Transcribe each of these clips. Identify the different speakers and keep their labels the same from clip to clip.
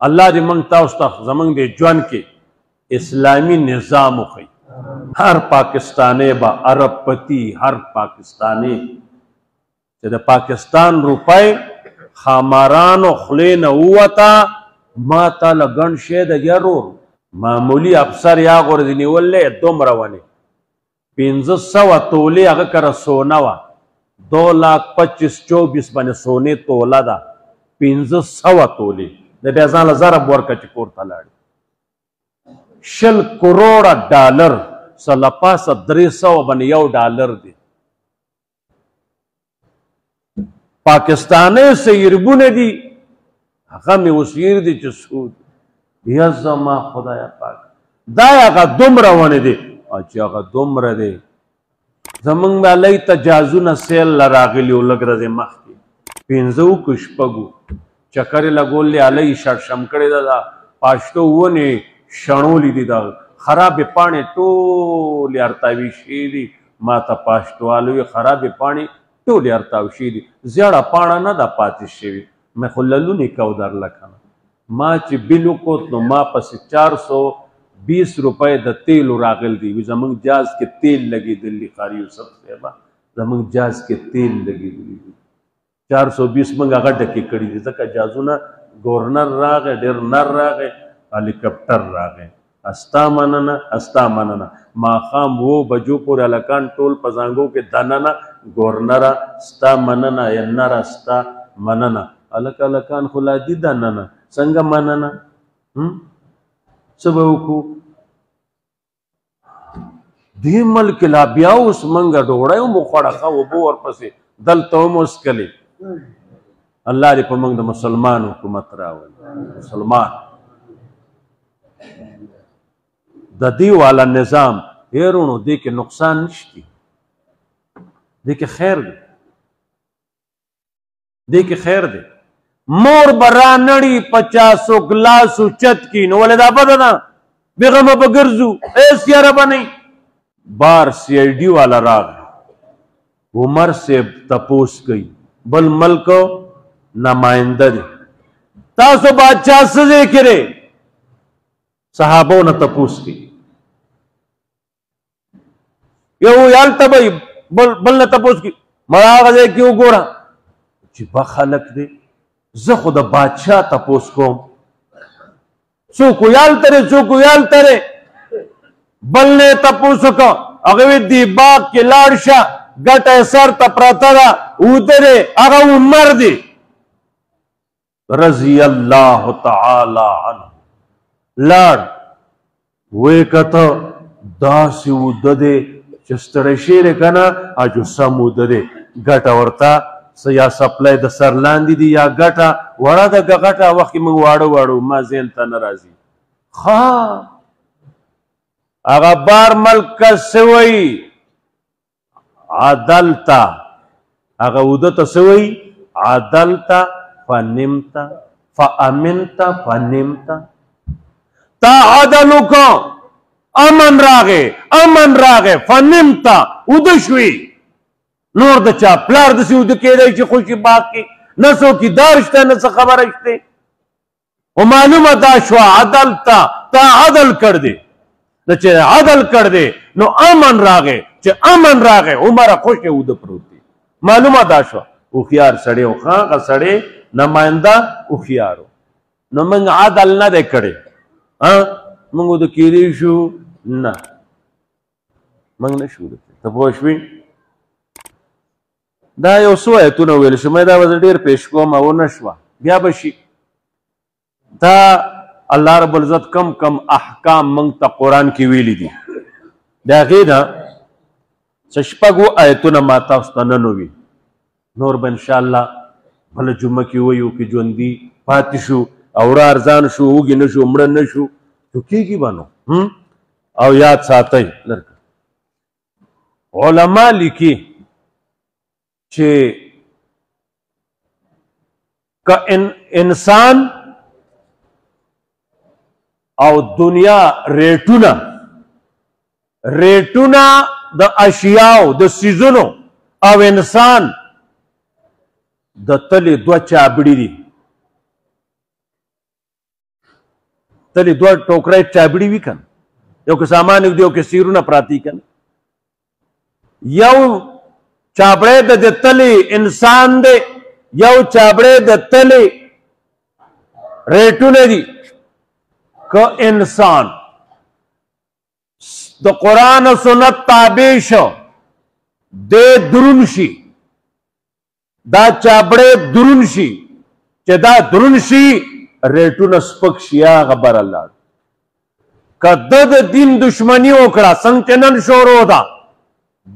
Speaker 1: الله دې موږ تاسو ته زموږ د ژوند کې اسلامي نظام وښیي. هر پاکستانی به عرب پتی، هر پاکستانی چې د پاکستان روپۍ خامارانو خولې نه ووته، ما تاله ګڼ شی د یارو معمولي افسر یا غورځې نیولی دومره ونې 1500 تولې هغه کره سونه وه، 2,25,24 باندې سونې توله ده، 1500 تولې د بیا ځان له ضرب ورکړه چې کور ته لاړې. 20 کروڑه ډالر څه له پاسه 300 باندې $1 دی. پاکستانی سیربونه دي هغه مې اوس هیر دي چې سود یا زما خدایه پاک دا هغه دومره ونې دي چې هغه دومره دی. زمونږ به هلئ ته جازونه سیل له راغلي وو لږ ورځې مخکې 15 شپږو چکر یې لګولې هلئ شړشم کړې ده دا پاشتو ونې شڼولې دي دا خرابې پاڼې ټولې ارتاوي شوي دي. ما ته پاشتوالو وي خرابې پاڼې ټولې ارتاو شوي دي، زیړه پاڼه نه ده پاتې شوې. مې خو للونې کو درله که نه ما چې بل وکوت نو ما پسې 420 روپۍ د تیلو راغل دي. وي زمونږ جاز کې تیل لګېدلي قاري یوسف صاحبه زمونږ جاز کې تیل لګېدلي دي 420 موږ هغه ډکې کړي دي ځکه جازونه ګورنر راغی ډېر نر راغی هلیکاپټر راغی. استا مننه استا مننه ماښام 2 بجو پورې هلکان ټول په زانګو کې دننه ګورنره ستا مننه یا نره ستا مننه. هلکان خو لا دي دننه څنګه مننه څه به وکړو. دې ملک لا بیا اوس موږ ډوډۍ هم وخوړه ښه اوبه ورپسې دلته هم وڅښلې. الله دې په موږ د مسلمان حکومت راولي. مسلمان د دې والا نظام هیرونو دې کې نقصان نشتی، دې کې خیر دی، دې کې خیر دی. مور به رانړي 50 ګلاسو چت کې نو ولې دا بده ده بېغمه به ګرځو هېڅ یاره به نه. بار CID والا راغی عمر صاحب تپوس کوي بل ملک نماینده دی تاسو بادشاہ څه ځای کې دی صحابو نه تپوس کوي یو هلته به بل نه تپوس کوي مړه هغه ځای کې وګوره چې به خلک دی زه خو د بادشاہ تپوس کوم څوک ویال ترې څوک ویال ترې بل نه یې تپوس وکړه هغه وی دې باغ کې لاړ شه ګټه یې سر ته پرته ده اوده دی هغه عمر دی رضی الله تعالی عنه. لاړ ویې کته داسې اوده دی چې ستړی شوی دی که نه اجو سم اوده دی ګټه ورته یا سپلای د سر لاندې دي یا ګټه وړه ده که غټه وخت کې موږ واړه ما ذهن ته نه راځي. ښه هغه بار ملک که څه وایي عدلته هغه اوده ته څه وایي عدلته فنمته فامنته فنمته. تا عدل وکړه امن راغی فنمته اوده شوي. نور د چا پلار داسې اوده کېدی چې خوشي باغ کې نه څوکیدار شته نه څه خبره شته خو معلومه دا شوه عدل تا عدل کړ دی نو چې عدل کړ دی نو امن راغی چې امن راغی عمره خوشې اوده پروت دی. معلومه دا شوه هوښیار سړی و هغه سړی نماینده هوښیار و. نو موږ عدل نه دی کړی موږ اوده کېدی شو نه موږ نه شو ته پوه شوې. دا یو څو ایتونه ویل شو مې دا به زه ډېر پیش کوم ونه شوه بیا به شي. دا الله رب العزت کم احکام موږ ته قرآن کې ویلي دي د هغې نه څه 6 ایتونه ما تاسو ته نن ووي نور به انشاءالله بله جمعه کې ویو کې ژوندي پاتې شو او را ارزان شو وږي نه شو مړه نه شو نو کېږي به نو او یاد ساتئ علما لیکي چې که انسان او دنیا ریټونه د اشیاو د سیزونو او انسان د تلې 2 چابړي دي تلی دوه ټوکرۍ چابړي وي کنه یو کې سامان دی یو کې سیرونه پراتی کنه یو چابړی د تلی انسان دی یو چابړی د تلی ریټونه دي که انسان د قرآن و سنت تابع شو دی درون شي دا چابړی درون شي چې دا درون شي ریټونه سپک شي هغه بره لاړ که ده د دین دشمني وکړه څنګه چې نن شروع ده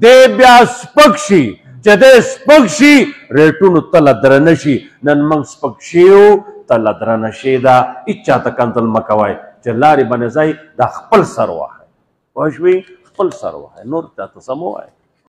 Speaker 1: دی بیا سپک شي چې دی سپک شي ریټونو تله درنه شي نن موږ سپک شیو تله درنه شي دا هېڅ چاته کنتل مه کوئ چې لارې باندې ځئ دا خپل سر وهئ پوه شوې خپل سر وهئ نور چاته څه مه وایئ